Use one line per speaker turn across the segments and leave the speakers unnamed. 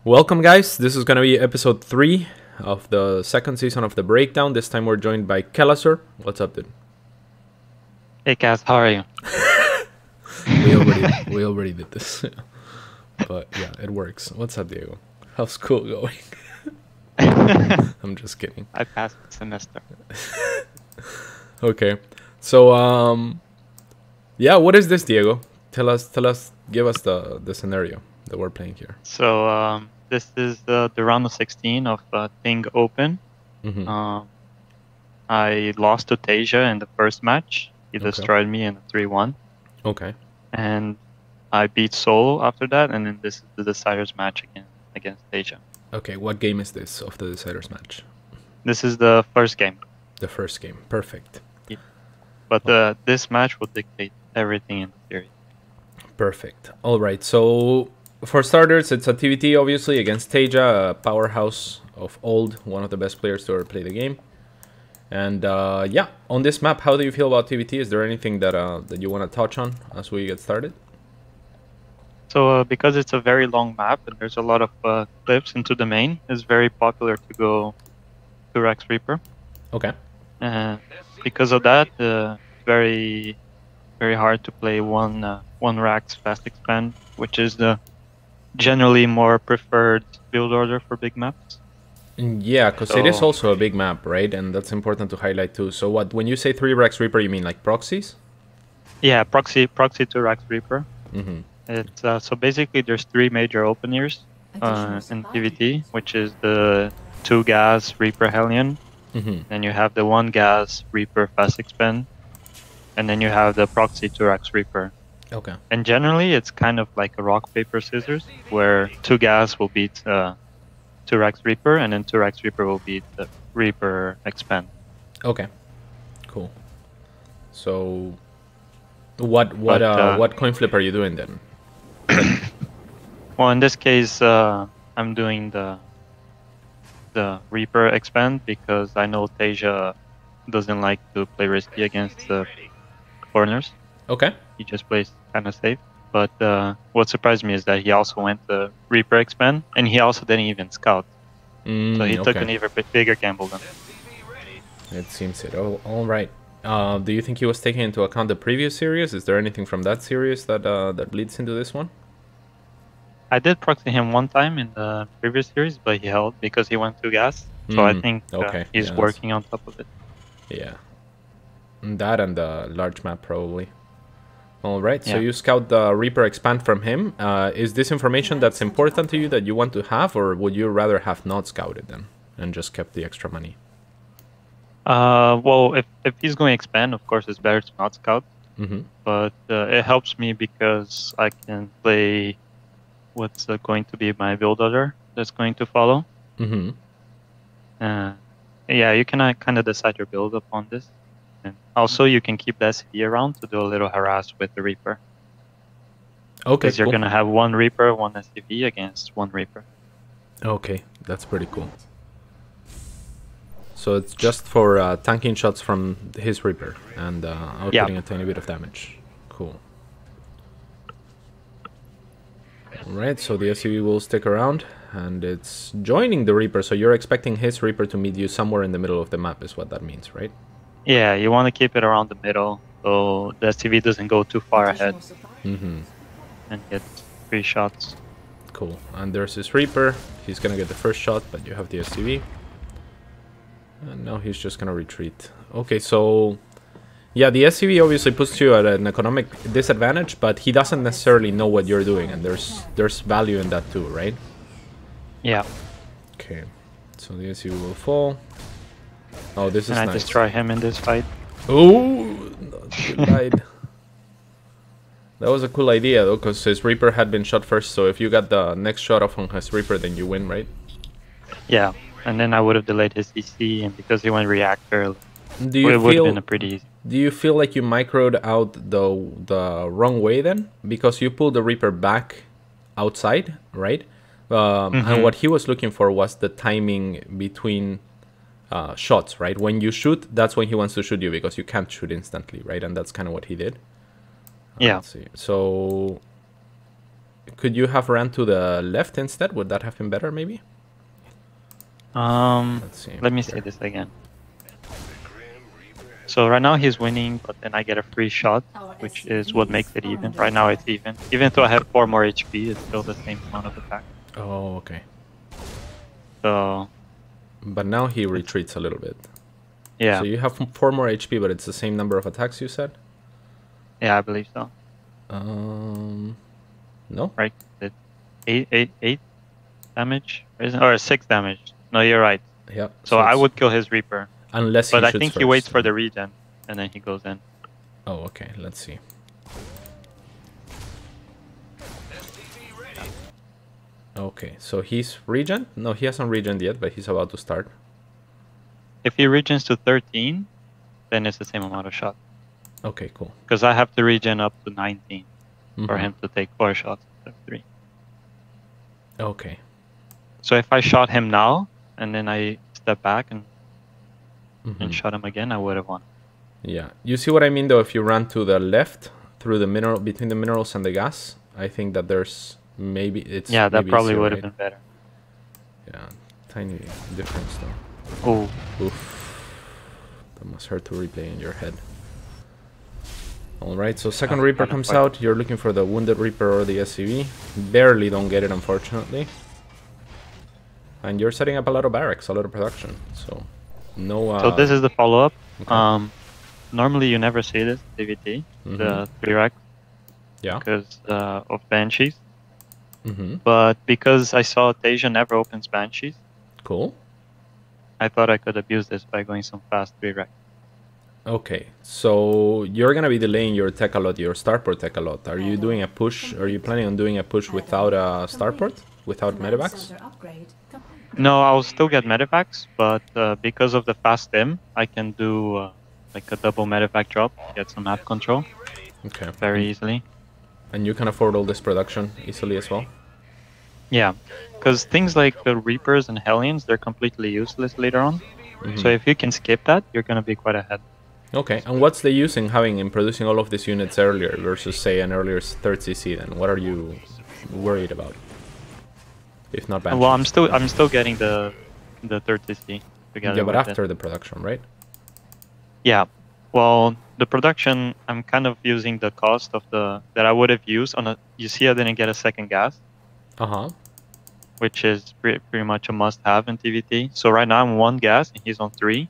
Welcome, guys. This is going to be episode 3 of the second season of The Breakdown. This time we're joined by Kelazhur. What's up, dude?
Hey, Kaz, how are you?
we already did this. But yeah, it works. What's up, Diego? How's school going? I'm just kidding.
I passed the semester.
Okay. So, yeah, what is this, Diego? Tell us, give us the scenario that we're playing here.
So, this is the round of 16 of Thing Open.
Mm-hmm.
I lost to Tasia in the first match. He destroyed me in a 3-1.
Okay.
And I beat Solo after that, and then this is the Deciders match against Tasia.
Okay, what game is this of the Deciders match?
This is the first game.
The first game. Perfect.
Yeah. But this match will dictate everything in the series.
Perfect. All right, so for starters, it's a TVT, obviously, against Tasia, a powerhouse of old, one of the best players to ever play the game. And yeah, on this map, how do you feel about TVT? Is there anything that you want to touch on as we get started?
So because it's a very long map and there's a lot of clips into the main, it's very popular to go to Rex Reaper.
Okay.
Because of that, very hard to play one Rax fast expand, which is the generally more preferred build order for big maps.
Yeah, because it is also a big map, right? And that's important to highlight too. So what, when you say 3 Rex Reaper, you mean like proxies?
Yeah, proxy to Rex Reaper.
Mm-hmm.
It's so basically there's 3 major openers in PvT, which is the 2 gas Reaper Hellion, then you have the 1 gas Reaper fast expand, and then you have the proxy to Rex Reaper.
Okay.
And generally it's kind of like a rock paper scissors, where 2 gas will beat 2 Rex Reaper, and then 2 Rex Reaper will beat the Reaper expand.
Okay. Cool. So what coin flip are you doing then?
Well, in this case, I'm doing the Reaper expand because I know Tasia doesn't like to play risky against the corners.
Okay.
He just plays kind of safe. But what surprised me is that he also went the Reaper expand, and he also didn't even scout. So he took an even bigger gamble than
it seems it. Oh, all right. Do you think he was taking into account the previous series? Is there anything from that series that that bleeds into this one?
I did proxy him one time in the previous series, but he held because he went to gas. So I think he's working on top of it.
Yeah. That and the large map probably. All right, so you scout the Reaper expand from him. Is this information that's important to you that you want to have, or would you rather have not scouted then and just kept the extra money?
Well, if he's going to expand, of course, it's better to not scout. But it helps me because I can play what's going to be my build order that's going to follow. Yeah, you can kind of decide your build upon this. And also, you can keep the SCV around to do a little harass with the Reaper.
Okay,
because you're going to have 1 Reaper, 1 SCV against 1 Reaper.
Okay, that's pretty cool. So it's just for tanking shots from his Reaper and outputting a tiny bit of damage. Cool. Alright, so the SCV will stick around and it's joining the Reaper, so you're expecting his Reaper to meet you somewhere in the middle of the map is what that means, right?
Yeah, you want to keep it around the middle so the SCV doesn't go too far ahead and get 3 shots.
Cool, and there's his Reaper. He's gonna get the first shot, but you have the SCV. And now he's just gonna retreat. Okay, so yeah, the SCV obviously puts you at an economic disadvantage, but he doesn't necessarily know what you're doing, and there's value in that too, right?
Yeah.
Okay, so the SCV will fall. Oh, this is nice.
And I destroy him in this fight.
Oh, good lied. That was a cool idea though, because his Reaper had been shot first, so if you got the next shot off on his Reaper, then you win, right?
Yeah, and then I would have delayed his CC, and because he went reactor, it would have been a pretty easy.
Do you feel like you microed out the wrong way then? Because you pulled the Reaper back outside, right? And what he was looking for was the timing between shots, right? When you shoot, that's when he wants to shoot you because you can't shoot instantly, right? And that's kind of what he did.
Yeah.
Let's see. So Could you have ran to the left instead? Would that have been better, maybe?
Let's
see.
Let me say this again. So right now he's winning, but then I get a free shot, which is what makes it even. Right now it's even. Even though I have 4 more HP, it's still the same amount of attack.
Oh, okay.
So...
But now he retreats a little bit.
Yeah.
So you have 4 more HP, but it's the same number of attacks, you said?
Yeah, I believe so.
No?
Right. It's 8 damage? Or 6 damage. No, you're right.
Yeah.
So I would kill his Reaper.
Unless
But
he
I think
first.
he waits for the regen, and then he goes in.
Oh, okay. Let's see. Okay, so he's regen? No, he hasn't regened yet, but he's about to start.
If he regens to 13, then it's the same amount of shot.
Okay, cool.
Because I have to regen up to 19 for him to take 4 shots instead of 3.
Okay.
So if I shot him now, and then I step back and shot him again, I would have won.
Yeah. You see what I mean, though? If you run to the left, through the mineral, between the minerals and the gas, I think that there's maybe it's...
Yeah, that
maybe
probably
easier,
would have
right?
been better.
Yeah, tiny difference, though.
Oh.
Oof. That must hurt to replay in your head. Alright, so second Reaper comes out. You're looking for the Wounded Reaper or the SCV. Barely don't get it, unfortunately. And you're setting up a lot of barracks, a lot of production. So, no...
So this is the follow-up.
Okay.
Normally you never see this, DVT, the 3-rack.
Yeah.
Because of Banshees. But because I saw Tasia never opens Banshees.
Cool.
I thought I could abuse this by going some fast 3-rack.
Okay, so you're gonna be delaying your tech a lot, your starport tech a lot. Are you doing a push? Are you planning on doing a push without a starport, without medevacs?
No, I'll still get medevacs, but because of the fast stim, I can do like a double medevac drop, get some map control.
Okay.
Very easily.
And you can afford all this production easily as well?
Yeah, because things like the Reapers and Hellions, they're completely useless later on. So if you can skip that, you're gonna be quite ahead.
Okay, and what's the use in having in producing all of these units earlier versus say an earlier third CC then? What are you worried about? If not Banshees?
Well, I'm still getting the third CC together.
Yeah, but
with
after
it.
the production, right?
Yeah. Well, the production, I'm kind of using the cost of the that I would have used on a. You see, I didn't get a second gas. Which is pretty much a must-have in TVT. So right now I'm 1 gas and he's on 3,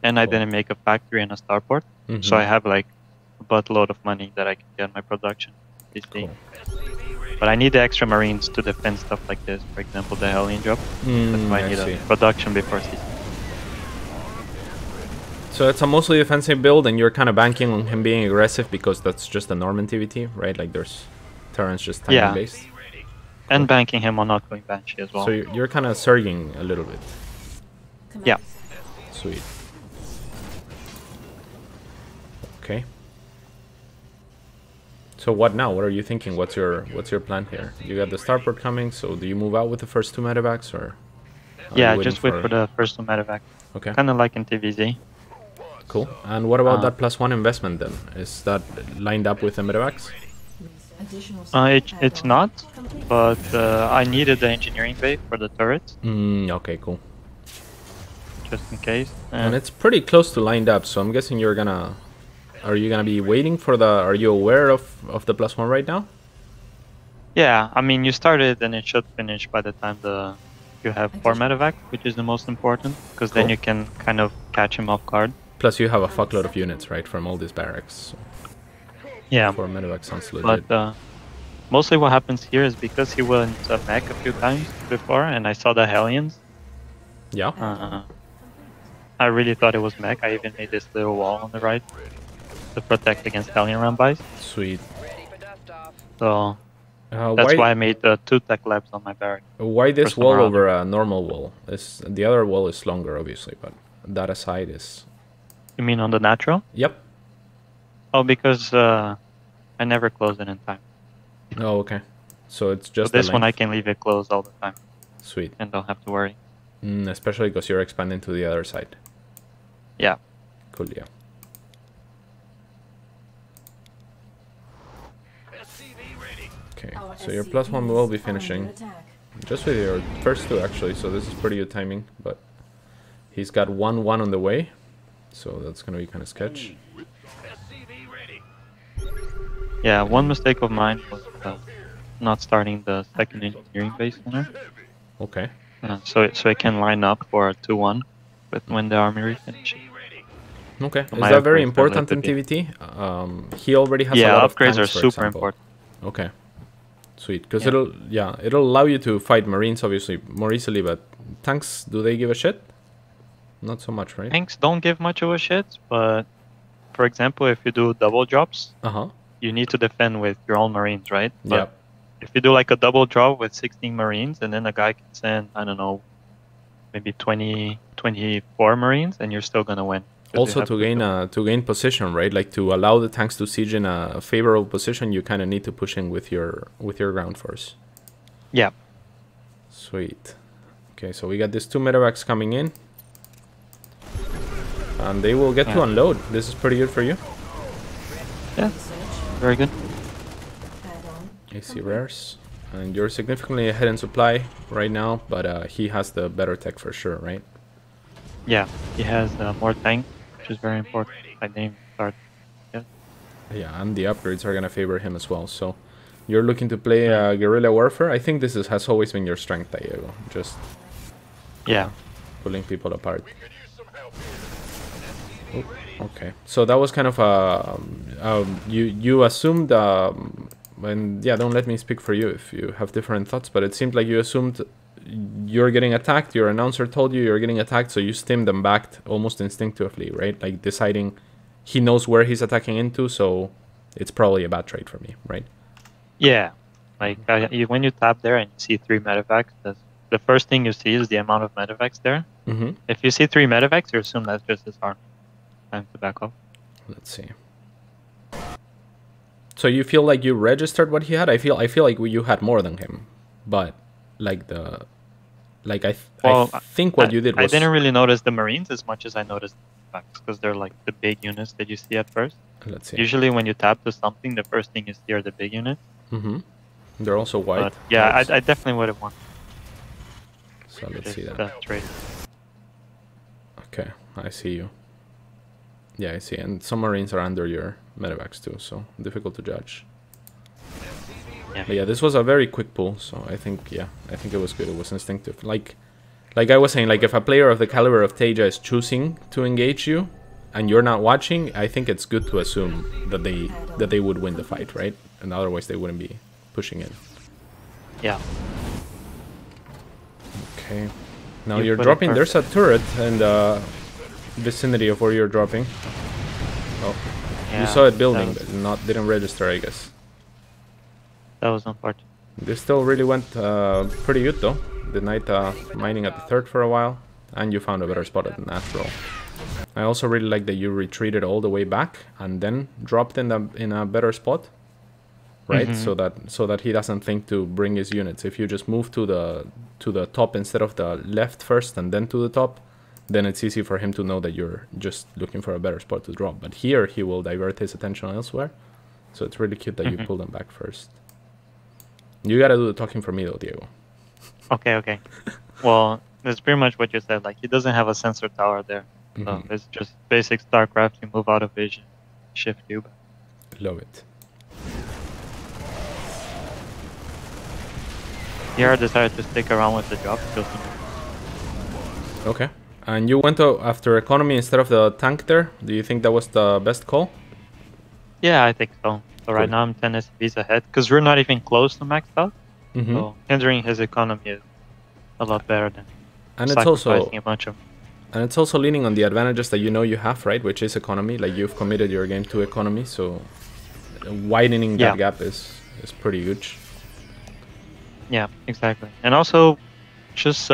and I didn't make a factory and a starport. So I have like a buttload of money that I can get my production.
Cool.
But I need the extra marines to defend stuff like this. For example, the Hellion drop. That's why I need a production before CC.
So it's a mostly defensive build, and you're kind of banking on him being aggressive because that's just a Norman TVT, right? Like there's turns just timing based.
And banking him on not going Banshee as well.
So you're kind of surging a little bit.
Yeah.
Sweet. Okay. So what now? What are you thinking? What's your plan here? You got the starport coming, so do you move out with the first 2 medevacs or?
Yeah, just wait for the first 2 medevac. Okay. Kind of like in TVZ.
Cool. And what about that +1 investment then? Is that lined up with the medevacs?
It's not, but I needed the engineering bay for the turret.
Okay, cool.
Just in case.
And it's pretty close to lined up, so I'm guessing you're gonna... Are you gonna be waiting for the... Are you aware of the +1 right now?
Yeah, I mean, you started and it should finish by the time you have 4 medevac, which is the most important, because then you can kind of catch him off guard.
Plus you have a fuckload of units, right, from all these barracks. So.
Yeah.
4 medevac sounds legit.
But mostly what happens here is because he went mech a few times before, and I saw the Hellions.
Yeah.
I really thought it was mech. I even made this little wall on the right to protect against Hellion rambis.
Sweet.
So that's why I made the 2 tech labs on my barrack.
Why this wall over a normal wall? The other wall is longer, obviously, but that aside is...
You mean on the natural?
Yep.
Oh, because I never close it in time.
Oh, okay. So it's just
this one I can leave it closed all the time.
Sweet.
And don't have to worry.
Especially because you're expanding to the other side.
Yeah.
Cool, yeah. Okay. Okay, so your +1 will be finishing. Just with your first two, actually, so this is pretty good timing, but he's got 1-1 on the way, so that's gonna be kind of sketch.
Yeah, one mistake of mine was not starting the second engineering base center.
Okay.
So it can line up for a 2-1 when the army finishes.
Okay,
So
is that very important in TVT? He already has a lot of tanks,
upgrades are
for
super
example.
important.
Okay, sweet, because it'll allow you to fight Marines obviously more easily, but tanks, do they give a shit? Not so much, right?
Tanks don't give much of a shit, but for example, if you do double drops, you need to defend with your own Marines, right? But if you do like a double drop with 16 Marines, and then a guy can send, I don't know, maybe 20, 24 Marines, and you're still gonna win.
Also to gain position, right? Like to allow the tanks to siege in a favorable position, you kind of need to push in with your ground force.
Yeah.
Sweet. Okay, so we got these 2 medevacs coming in, and they will get to unload. This is pretty good for you.
Yeah, very good.
AC rares, and you're significantly ahead in supply right now, but he has the better tech for sure, right?
Yeah, he has more tank, which is very important. I didn't even start yet.
Yeah, and the upgrades are gonna favor him as well. So you're looking to play guerrilla warfare. I think this has always been your strength, Diego. Just pulling people apart. Ooh, okay, so that was kind of you assumed and don't let me speak for you if you have different thoughts, but it seemed like you assumed you're getting attacked, your announcer told you you're getting attacked, so you stemmed them back almost instinctively, right? Like deciding he knows where he's attacking into, so it's probably a bad trade for me, right?
Yeah, like when you tap there and you see 3 medevacs, the first thing you see is the amount of medevacs there. If you see 3 medevacs, you assume that's just his arm. Time to back off.
Let's see. So you feel like you registered what he had? I feel like you had more than him, but like I think what you did was...
I didn't really notice the Marines as much as I noticed the medevacs, because they're like the big units that you see at first.
Let's see.
Usually when you tap to something, the first thing you see are the big units.
They're also white.
But yeah, I definitely would have won.
So let's see that.
Trade.
Okay, I see you. Yeah, I see. And some Marines are under your medevacs too, so difficult to judge.
Yeah.
But yeah, this was a very quick pull, so I think it was good. It was instinctive. Like I was saying, like if a player of the caliber of Teja is choosing to engage you and you're not watching, I think it's good to assume that they would win the fight, right? And otherwise they wouldn't be pushing in.
Yeah.
Okay. Now you're dropping. There's a turret in the vicinity of where you're dropping. Oh, you saw it building, but didn't register, I guess.
That was unfortunate.
This still really went pretty good though. The night mining at the third for a while, and you found a better spot at the natural. I also really like that you retreated all the way back and then dropped in a better spot, right? So that he doesn't think to bring his units. If you just move to the top instead of the left first and then to the top, then it's easy for him to know that you're just looking for a better spot to drop. But here he will divert his attention elsewhere. So it's really cute that you pull them back first. You gotta do the talking for me though, Diego.
Okay. Well, that's pretty much what you said. Like, he doesn't have a sensor tower there. So it's just basic StarCraft. You move out of vision, shift you back.
Love it.
Here I decided to stick around with the job.
Okay. And you went after economy instead of the tank there? Do you think that was the best call?
Yeah, I think so. So right now I'm 10 SCVs ahead, because we're not even close to maxed out. So hindering his economy is a lot better than sacrificing a bunch of...
And it's also leaning on the advantages that you know you have, right? Which is economy. Like, you've committed your game to economy, so widening that gap is pretty huge.
Yeah, exactly. And also, just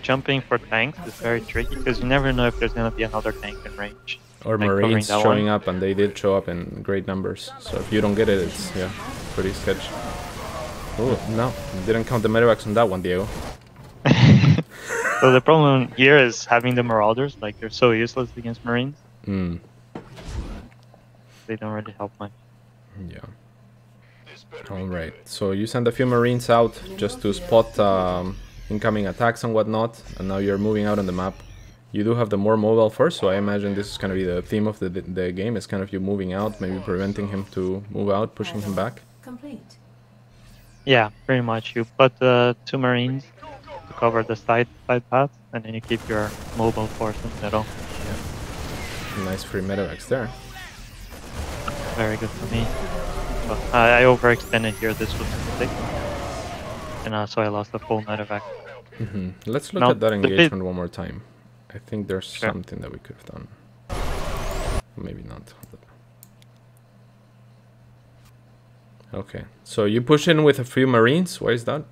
jumping for tanks is very tricky, because you never know if there's going to be another tank in range.
Or Marines showing up, and they did show up in great numbers. So if you don't get it, it's pretty sketchy. Oh, no, didn't count the medevacs on that one, Diego.
So the problem here is having the Marauders, like, they're so useless against Marines. They don't really help much.
Yeah. Alright, so you send a few Marines out just to spot incoming attacks and whatnot, and now you're moving out on the map. You do have the more mobile force, so I imagine this is going to be the theme of the game. It's kind of you moving out, maybe preventing him to move out, pushing him back.
Complete.
Yeah, pretty much. You put 2 Marines to cover the side paths, and then you keep your mobile force in the middle.
Yeah. Nice free medevacs there.
Very good for me. But I overextended here. This was a mistake, and so I lost the full medevac.
Let's look
Now,
at that engagement one more time. I think there's something that we could have done. Maybe not. Okay, so you push in with a few Marines. Why is that?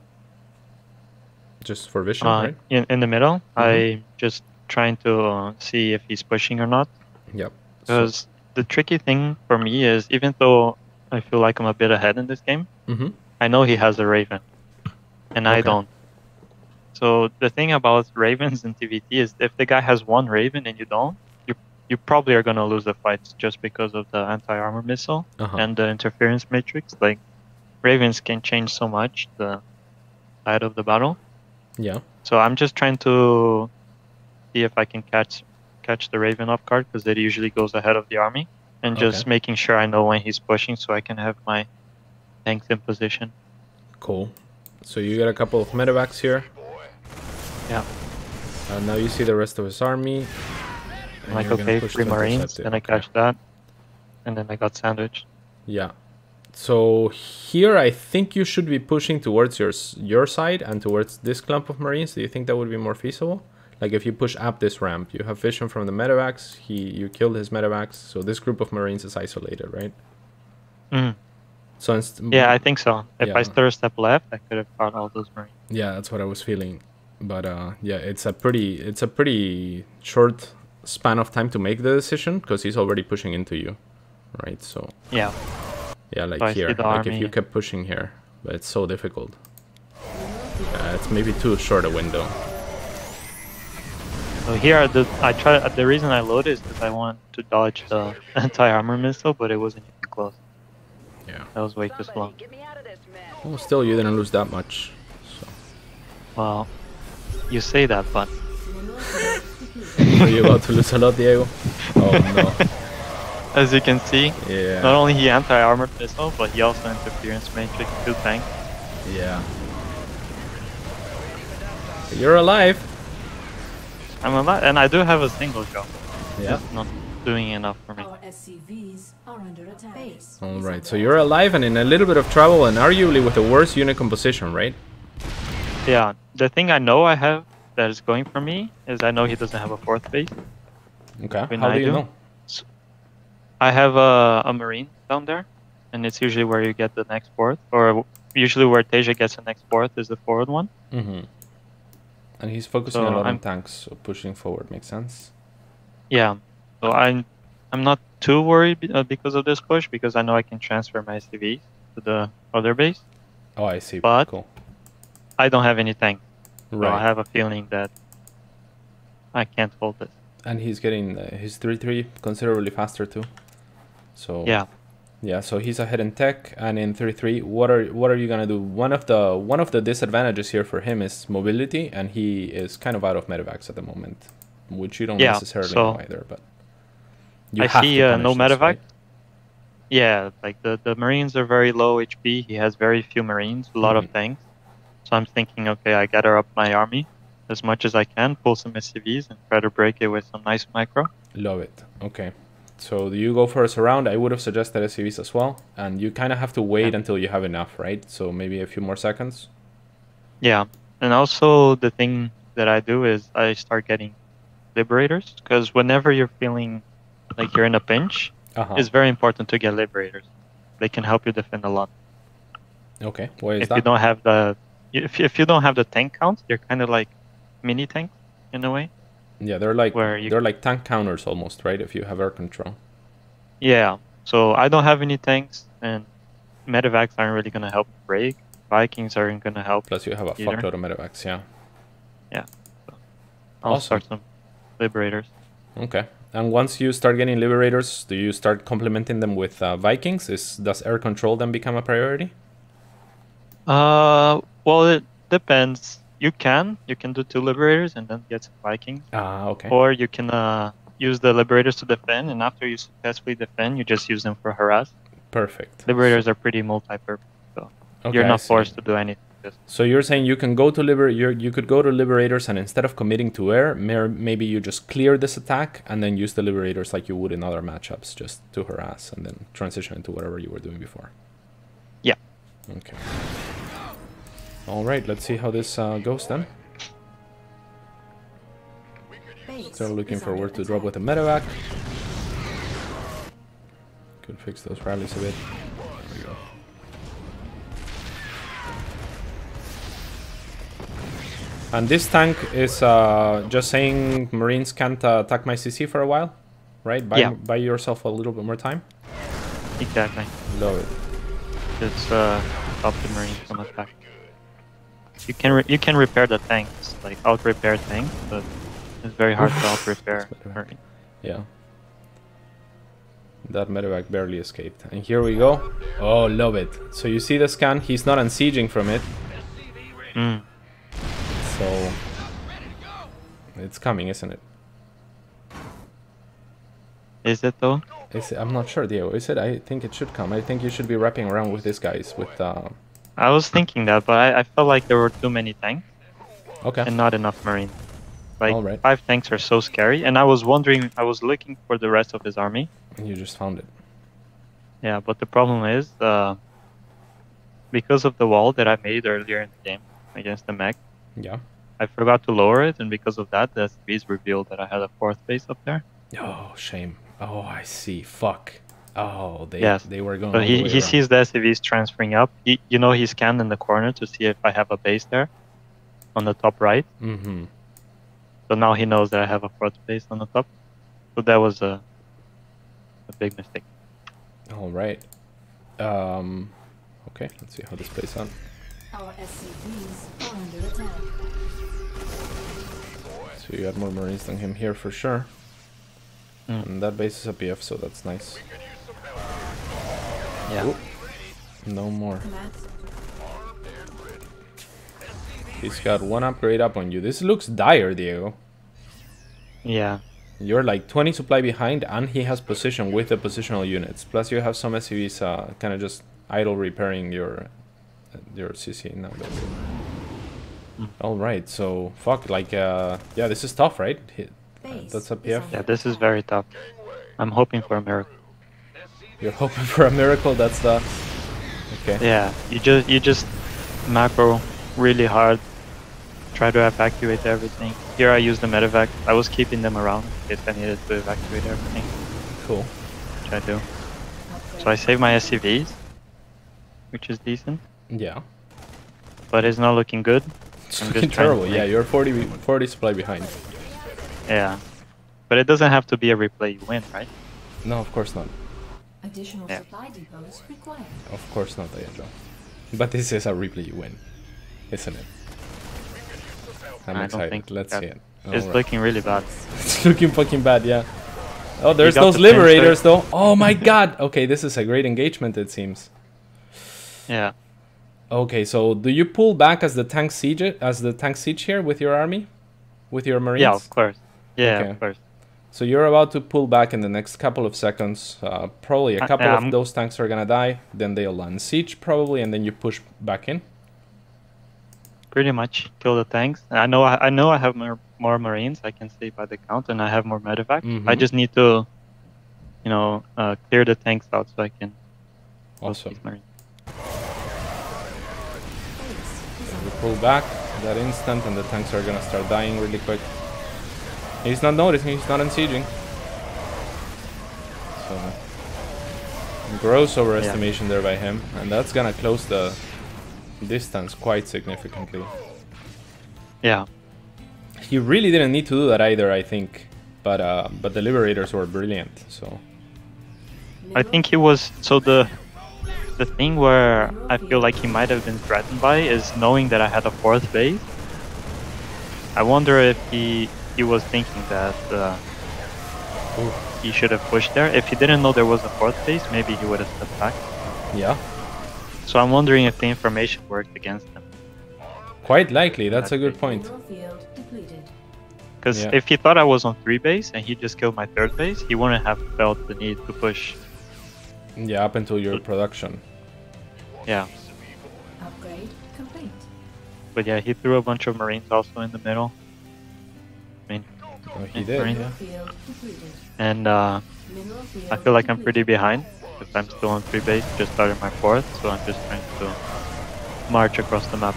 Just for vision, right?
In the middle, I'm just trying to see if he's pushing or not.
Yep.
Because the tricky thing for me is, even though I feel like I'm a bit ahead in this game, I know he has a Raven, and I don't. So the thing about Ravens in TVT is, if the guy has 1 Raven and you don't, you probably are going to lose the fights just because of the anti-armor missile and the interference matrix. Like, Ravens can change so much the side of the battle.
Yeah.
So I'm just trying to see if I can catch the Raven off guard, because it usually goes ahead of the army, and just making sure I know when he's pushing so I can have my tanks in position.
Cool. So you get a couple of medevacs here.
Yeah.
Now you see the rest of his army.
Like, okay, 3 Marines, then I catch that, and then I got sandwiched.
Yeah. So here I think you should be pushing towards your side and towards this clump of Marines. Do you think that would be more feasible? Like, if you push up this ramp, you have vision from the medevacs, you killed his medevacs, so this group of Marines is isolated, right? So
yeah, I think so. If I stir a step left, I could have caught all those Marines.
Yeah, that's what I was feeling. But yeah, it's a pretty short span of time to make the decision, because he's already pushing into you, right? So
yeah,
like
so
here, like if you kept pushing here, but it's so difficult. It's maybe too short a window.
So here, the reason I loaded is because I want to dodge the anti-armor missile, but it wasn't even close.
Yeah,
that was way too slow.
Well, still, you didn't lose that much. So.
Well, you say that, but
are you about to lose a lot, Diego? Oh no.
As you can see,
yeah.
Not only he anti-armored missile, but he also interference matrix 2 tanks.
Yeah. You're alive.
I'm alive, and I do have a single job.
Yeah.
It's not doing enough for me.
Our SCVs are under attack.
Alright, so you're alive and in a little bit of trouble, and arguably with the worst unit composition, right?
Yeah, the thing I know I have that is going for me is I know he doesn't have a 4th base.
Okay, how do you know?
So I have a Marine down there, and it's usually where you get the next 4th, or usually where Teja gets the next 4th is the forward one.
And he's focusing a lot on tanks, so pushing forward makes sense.
Yeah, so I'm not too worried because of this push, because I know I can transfer my SCVs to the other base.
Oh, I see.
But
cool.
I don't have any tanks.
Right.
So I have a feeling that I can't hold this.
And he's getting his 3-3 considerably faster too. So yeah. So he's ahead in tech and in 3-3. What are you gonna do? One of the disadvantages here for him is mobility, and he is kind of out of medevacs at the moment, which you don't necessarily know either. But
I see no medevac. Right? Yeah, like the Marines are very low HP. He has very few Marines, a lot of tanks. So I'm thinking, okay, I gather up my army as much as I can, pull some SCVs, and try to break it with some nice micro.
Love it. Okay. So do you go for a surround? I would have suggested SCVs as well. And you kind of have to wait until you have enough, right? So maybe a few more seconds.
Yeah. And also the thing that I do is I start getting liberators. Because whenever you're feeling like you're in a pinch, it's very important to get liberators. They can help you defend a lot.
Okay. Why is
if
that?
You don't have the... If you don't have the tank count, you're kind of like mini tanks in a way.
Yeah, they're like tank counters almost, right? If you have air control.
Yeah. So I don't have any tanks, and medevacs aren't really gonna help break. Vikings aren't gonna help.
Plus, you have a fuckload of medevacs, yeah.
Yeah. So I'll start some liberators.
Okay. And once you start getting liberators, do you start complementing them with Vikings? Does air control then become a priority?
Well, it depends. You can do 2 liberators and then get some Vikings,
Ah, okay.
or you can use the liberators to defend, and after you successfully defend, you just use them for harass.
Perfect.
Liberators are pretty multi-purpose, so
Okay,
you're
I
not
see.
forced to do anything. Just
So you're saying you can go to you could go to liberators, and instead of committing to air, maybe you just clear this attack and then use the liberators like you would in other matchups, just to harass and then transition into whatever you were doing before.
yeah.
Okay. All right, let's see how this goes then.
Base
They're looking
is
for where
under
to drop with a medevac. Could fix those rallies a bit. There we go. And this tank is just saying Marines can't attack my CC for a while, right? Buy yourself a little bit more time.
Exactly.
Love it.
Just stop the Marines from attack. You can repair the tanks, like out repair tanks, but it's very hard to out repair Marines.
Yeah. That medevac barely escaped. And here we go. Oh, love it. So you see the scan, he's not unsieging from it.
Mm.
So it's coming, isn't it?
Is it though?
I'm not sure, Diego. Is it? I think it should come. I think you should be wrapping around with these guys with
I was thinking that, but I felt like there were too many tanks
okay.
and not enough Marines. Like
All right.
5 tanks are so scary, and I was wondering, I was looking for the rest of his army.
And you just found it.
Yeah, but the problem is, because of the wall that I made earlier in the game against the mech,
Yeah.
I forgot to lower it, and because of that, the SCVs revealed that I had a 4th base up there.
Oh, shame. Oh, I see. Fuck. Oh, they were going.
So
all the way
he
around.
sees the SCVs transferring up. He scanned in the corner to see if I have a base there, on the top right.
Mm-hmm.
So now he knows that I have a 4th base on the top. So that was a big mistake.
All right. Okay. Let's see how this plays out.
Our SCVs are under attack.
So you got more Marines than him here for sure.
Mm.
And that base is a PF, so that's nice.
Yeah.
Ooh. No more.
Command.
He's got 1 upgrade up on you. This looks dire, Diego.
Yeah.
You're like 20 supply behind, and he has position with the positional units. Plus, you have some SCVs kind of just idle repairing your CC now. All right, so fuck, like yeah, this is tough, right? That's a PF.
Yeah, this is very tough. I'm hoping for a miracle.
You're hoping for a miracle. That's the okay.
Yeah, you just macro really hard. Try to evacuate everything. Here I use the medevac. I was keeping them around in case I needed to evacuate everything.
Cool.
Which I do. So I save my SCVs, which is decent,
Yeah.
but it's not looking good.
It's
I'm
fucking
just trying to
terrible. Yeah,
make-
you're 40 supply behind.
Yeah, but it doesn't have to be a replay you win, right?
No, of course not.
Additional
Yeah.
supply depots required.
Of course not, Diego. But this is a replay you win, isn't it? I'm
I don't
excited.
think
Let's
that-
see it.
It's
Alright.
looking really bad.
It's looking fucking bad, yeah. Oh, there's
got
those
the
liberators,
pincer.
though. Oh my god. Okay, this is a great engagement, it seems.
Yeah.
Okay, so do you pull back as the tank siege here with your army, with your marines?
Yeah, of course. Yeah,
Okay.
of course.
So you're about to pull back in the next couple of seconds. Probably a couple of
I'm-
those tanks are gonna die. Then they'll unsiege probably, and then you push back in.
Pretty much kill the tanks. I know I have more marines. I can see by the count, and I have more medevac.
Mhm.
I just need to, clear the tanks out so I can. push
Awesome.
these marines.
Base is
We
under
pull back that instant, and the tanks are gonna start dying really quick. He's not noticing. He's not unsieging. So gross overestimation there by him, and that's gonna close the distance quite significantly.
Yeah.
He really didn't need to do that either, I think, but the liberators were brilliant. So
I think he was. So the thing where I feel like he might have been threatened by is knowing that I had a 4th base. I wonder if he was thinking that he should have pushed there. If he didn't know there was a 4th base, maybe he would have stepped back.
yeah,
So I'm wondering if the information worked against him.
Quite likely. That's a good point.
Mineral field depleted.
Because
Yeah.
if he thought I was on 3 base and he just killed my 3rd base, he wouldn't have felt the need to push.
Yeah, up until your production.
Yeah.
Upgrade complete.
But yeah, he threw a bunch of Marines also in the middle. I mean,
Oh, he did.
Right.
Yeah.
Mineral field depleted.
and
Mineral field
I feel like I'm pretty
depleted.
behind because I'm still on 3 base, just started my 4th, so I'm just trying to march across the map.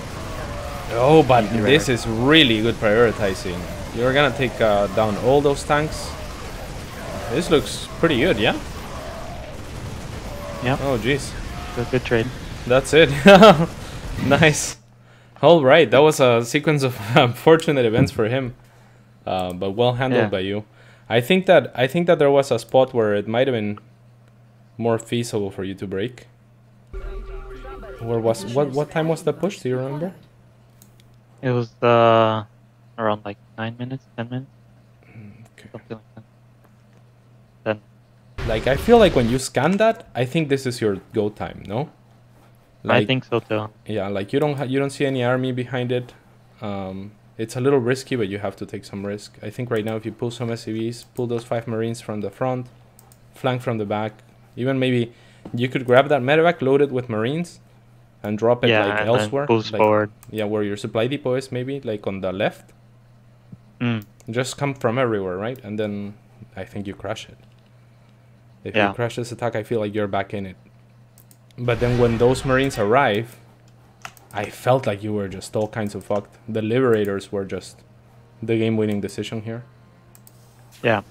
Oh, but
Easy
this
rare.
is really good prioritizing. You're gonna take down all those tanks. This looks pretty good, yeah?
Yep,
Oh, jeez.
good trade.
That's it. Nice. All right, that was a sequence of unfortunate events for him, but well handled
Yeah.
by you. I think that there was a spot where it might have been more feasible for you to break. Where was what time was the push? Do you remember?
It was around like 9 minutes, 10 minutes,
Okay.
something like that. Then
Like I feel like when you scan that, I think this is your go time. No.
I think so too.
Yeah, like you don't see any army behind it. It's a little risky, but you have to take some risk. I think right now if you pull some SCVs, pull those 5 Marines from the front, flank from the back, even maybe you could grab that medevac loaded with Marines and drop it
Yeah,
like
and
elsewhere.
then boost
like,
forward.
Yeah, where your supply depot is maybe, like on the left.
Mm.
Just come from everywhere, right? And then I think you crush it. If
Yeah.
you crush this attack, I feel like you're back in it. But then when those Marines arrive, I felt like you were just all kinds of fucked. The Liberators were just the game-winning decision here.
Yeah.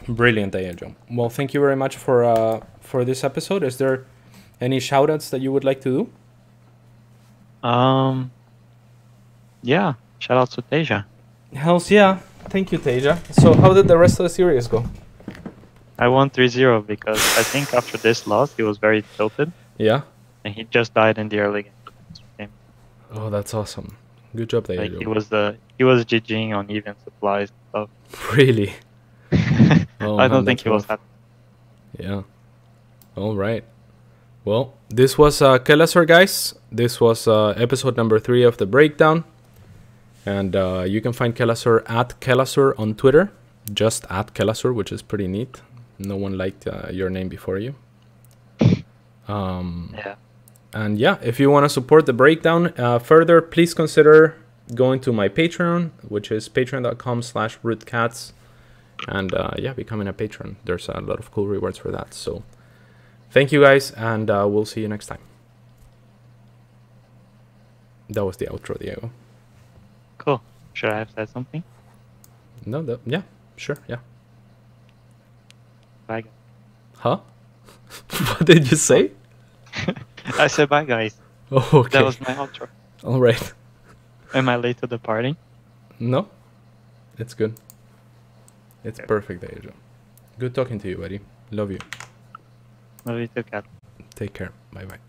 Brilliant, Aejo. Well, thank you very much for this episode. Is there any shoutouts that you would like to do?
Yeah. Shout out to Teja.
Hells yeah. Thank you, Teja. So how did the rest of the series go?
I won 3-0 because I think after this loss he was very tilted
Yeah?
and he just died in the early game.
Oh, that's awesome. Good job,
Like
Aejo.
he was GGing on even supplies and stuff.
Really? Oh,
I
man,
don't think
that's
he was
rough.
happy.
Yeah. All right. Well, this was Kelazhur, guys. This was episode number 3 of the breakdown. And you can find Kelazhur at Kelazhur on Twitter. Just at Kelazhur, which is pretty neat. No one liked your name before you.
Yeah.
And yeah, if you want to support the breakdown further, please consider going to my Patreon, which is patreon.com/rootcats. And yeah, becoming a patron. There's a lot of cool rewards for that. So thank you guys, and we'll see you next time. That was the outro, Diego.
Cool. Should I have said something?
No, yeah, sure, yeah.
Bye. Guys.
Huh? What did you say?
I said bye, guys.
Oh, okay.
That was my outro.
All right.
Am I late to the party?
No, it's good. It's
Okay.
perfect, Aejo. Good talking to you, buddy. Love you.
Love you too, Cat.
Take care. Bye-bye.